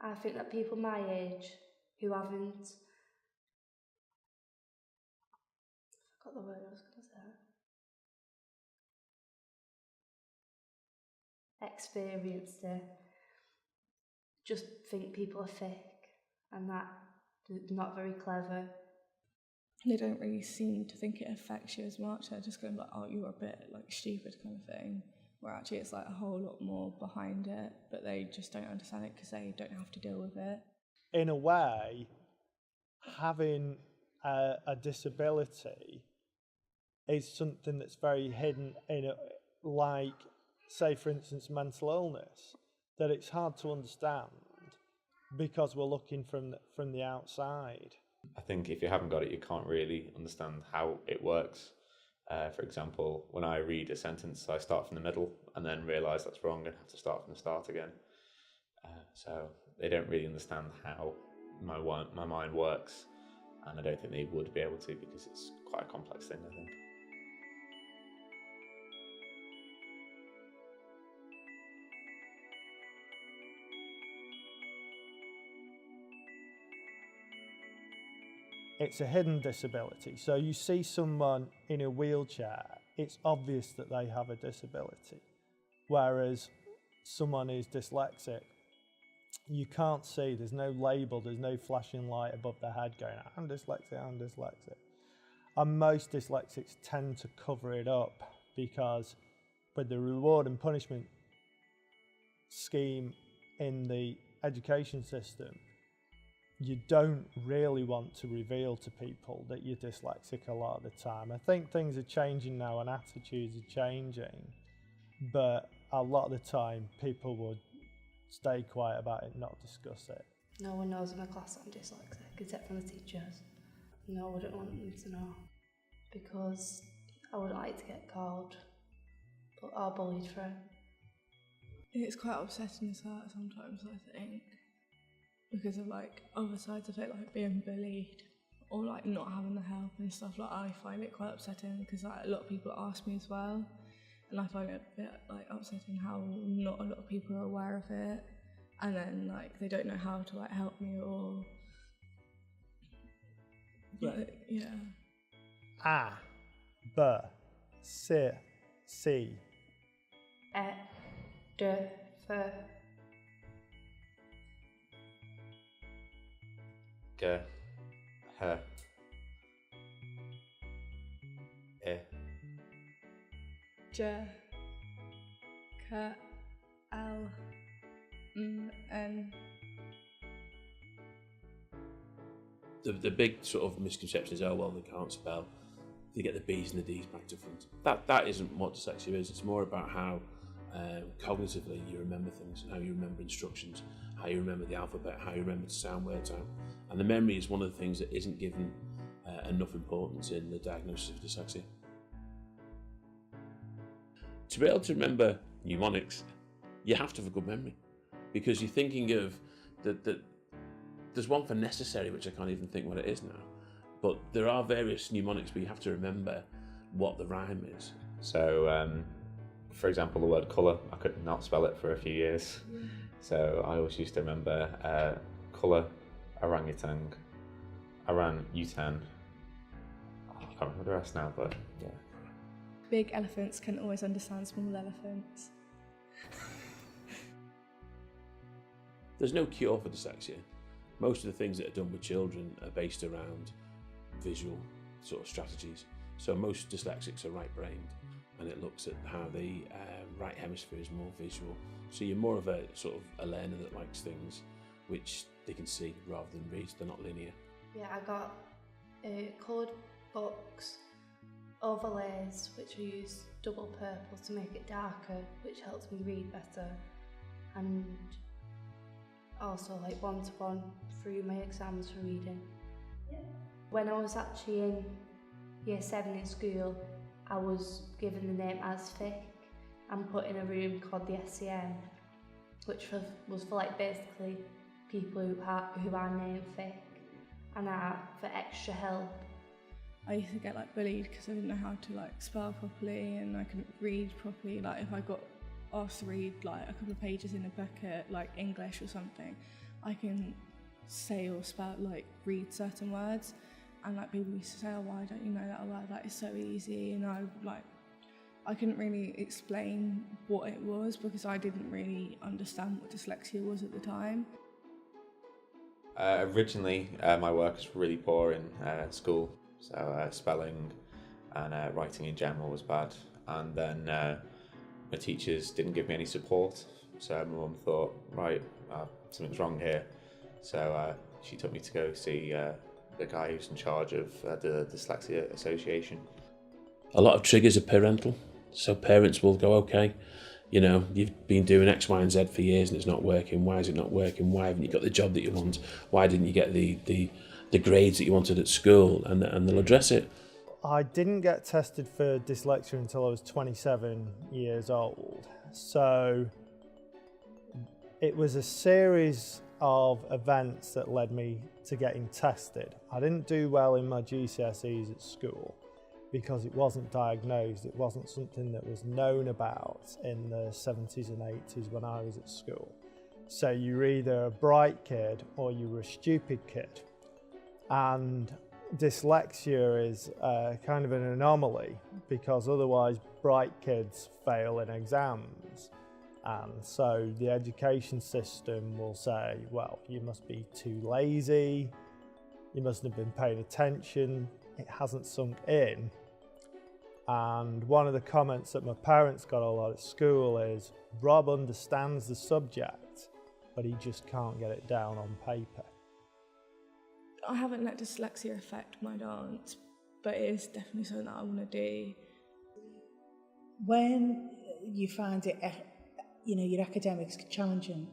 I think that people my age who haven't... I forgot the word I was going to say. Experienced it. Just think people are fake and that they're not very clever. They don't really seem to think it affects you as much. They're just going like, oh, you're a bit like stupid kind of thing. Where actually it's like a whole lot more behind it, but they just don't understand it because they don't have to deal with it. In a way, having a disability is something that's very hidden like, say for instance, mental illness, that it's hard to understand because we're looking from the outside. I think if you haven't got it, you can't really understand how it works. For example, when I read a sentence, I start from the middle and then realise that's wrong and have to start from the start again. So they don't really understand how my mind works, and I don't think they would be able to because it's quite a complex thing, I think. It's a hidden disability. So you see someone in a wheelchair, it's obvious that they have a disability. Whereas someone who's dyslexic, you can't see, there's no label, there's no flashing light above their head going, I'm dyslexic, I'm dyslexic. And most dyslexics tend to cover it up because with the reward and punishment scheme in the education system, you don't really want to reveal to people that you're dyslexic a lot of the time. I think things are changing now and attitudes are changing, but a lot of the time people would stay quiet about it, not discuss it. No one knows in my class I'm dyslexic, except from the teachers. No, I wouldn't want them to know, because I wouldn't like to get called or bullied for it. It's quite upsetting as well sometimes, I think, because of like other sides of it, like being bullied or like not having the help and stuff. Like I find it quite upsetting because like a lot of people ask me as well, and I find it a bit like upsetting how not a lot of people are aware of it, and then like they don't know how to like help me or yeah. A, B, C, C. E, D, F. G, H, I. J, K, L, M, N. The big sort of misconception is, oh well, they can't spell. They get the B's and the D's back to front. That isn't what dyslexia is. It's more about how cognitively you remember things, how you remember instructions, how you remember the alphabet, how you remember to sound words out. And the memory is one of the things that isn't given enough importance in the diagnosis of dyslexia. To be able to remember mnemonics, you have to have a good memory, because you're thinking of that. There's one for necessary, which I can't even think what it is now, but there are various mnemonics where you have to remember what the rhyme is. So, for example, the word colour, I could not spell it for a few years. So I always used to remember colour, orangutan, orangutan. I can't remember the rest now, but yeah. Big elephants can always understand small elephants. There's no cure for dyslexia. Most of the things that are done with children are based around visual sort of strategies. So most dyslexics are right-brained, and it looks at how the right hemisphere is more visual. So you're more of a sort of a learner that likes things which they can see rather than read. They're not linear. Yeah, I got coloured books, overlays, which I use double purple to make it darker, which helps me read better, and also like one-to-one through my exams for reading. Yeah. When I was actually in year 7 in school, I was given the name as Fick and put in a room called the SCM, which was for like basically people who are named Fick and are for extra help. I used to get like bullied because I didn't know how to like spell properly and I couldn't read properly. Like if I got asked to read like a couple of pages in a book at like English or something, I can say or spell, like read certain words, and like people used to say, oh, why don't you know that word? That is so easy. And I couldn't really explain what it was because I didn't really understand what dyslexia was at the time. Originally, my work was really poor in school, so spelling and writing in general was bad. And then my teachers didn't give me any support, so my mum thought, right, something's wrong here. So she took me to go see the guy who's in charge of the Dyslexia Association. A lot of triggers are parental, so parents will go, okay, you know, you've been doing X, Y and Z for years and it's not working. Why is it not working? Why haven't you got the job that you want? Why didn't you get the grades that you wanted at school? And they'll address it. I didn't get tested for dyslexia until I was 27 years old. So it was a series of events that led me to getting tested. I didn't do well in my GCSEs at school because it wasn't diagnosed. It wasn't something that was known about in the 70s and 80s when I was at school. So you're either a bright kid or you were a stupid kid. And dyslexia is kind of an anomaly because otherwise bright kids fail in exams. And so the education system will say, well, you must be too lazy, you mustn't have been paying attention, it hasn't sunk in. And one of the comments that my parents got a lot at school is, Rob understands the subject, but he just can't get it down on paper. I haven't let dyslexia affect my dance, but it is definitely something that I want to do. When you find it, your academics challenging,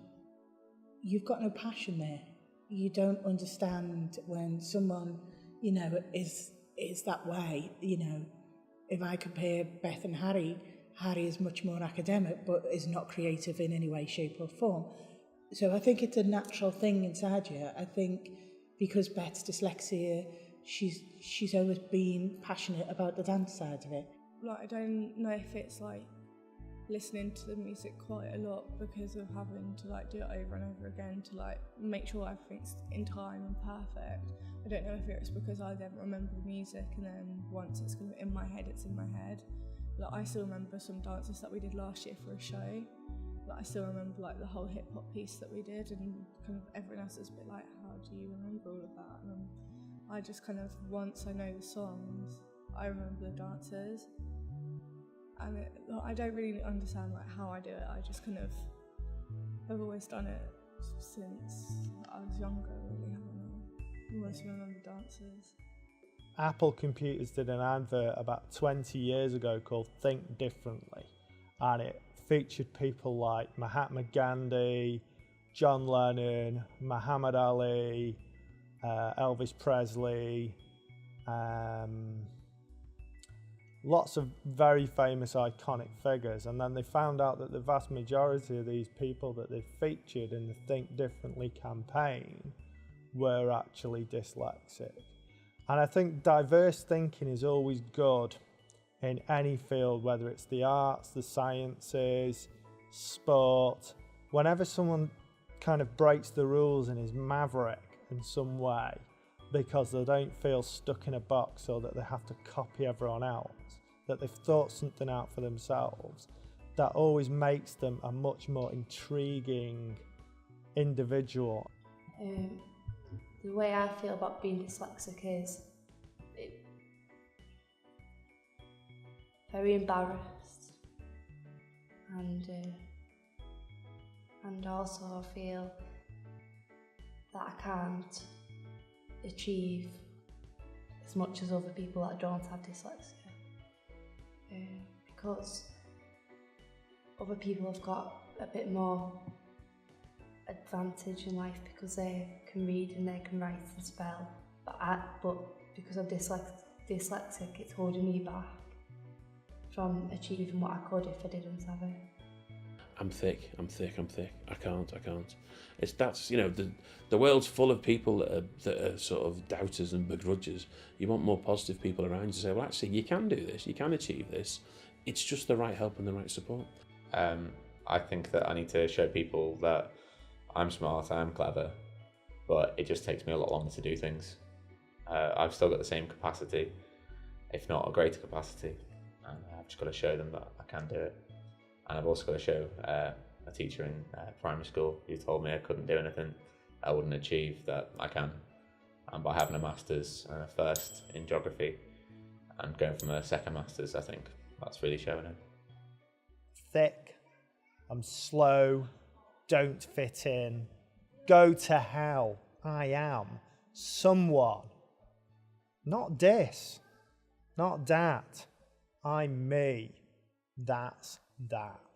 you've got no passion there. You don't understand when someone, is that way. If I compare Beth and Harry is much more academic, but is not creative in any way, shape or form. So I think it's a natural thing inside you. I think because Beth's dyslexia, she's always been passionate about the dance side of it. Like, I don't know if it's like listening to the music quite a lot because of having to like do it over and over again to like make sure everything's in time and perfect. I don't know if it's because I don't remember the music and then once it's kind of in my head, it's in my head. Like, I still remember some dances that we did last year for a show. Like, I still remember like the whole hip hop piece that we did, and kind of everyone else is a bit like, how do you remember all of that? And I just kind of, once I know the songs, I remember the dances. And I don't really understand like how I do it. I just kind of, I've always done it since I was younger, really, haven't I? I always remember dances. Apple Computers did an advert about 20 years ago called Think Differently, and it featured people like Mahatma Gandhi, John Lennon, Muhammad Ali, Elvis Presley, lots of very famous iconic figures. And then they found out that the vast majority of these people that they featured in the Think Differently campaign were actually dyslexic. And I think diverse thinking is always good in any field, whether it's the arts, the sciences, sport. Whenever someone kind of breaks the rules and is maverick in some way because they don't feel stuck in a box or that they have to copy everyone else, that they've thought something out for themselves, that always makes them a much more intriguing individual. The way I feel about being dyslexic is very embarrassed, and also I feel that I can't achieve as much as other people that don't have dyslexia, because other people have got a bit more advantage in life because they can read and they can write and spell, but because I'm dyslexic, it's holding me back from achieving what I could if I didn't have it. I'm thick. I can't. That's the world's full of people that are sort of doubters and begrudgers. You want more positive people around you to say, well, actually, you can do this, you can achieve this. It's just the right help and the right support. I think that I need to show people that I'm smart, I'm clever, but it just takes me a lot longer to do things. I've still got the same capacity, if not a greater capacity, and I've just got to show them that I can do it. And I've also got to show a teacher in primary school who told me I couldn't do anything, I wouldn't achieve, that I can. And by having a master's and a first in geography and going from a second master's, I think that's really showing him. Thick, I'm slow, don't fit in, go to hell, I am someone. Not this, not that, I'm me, that's that.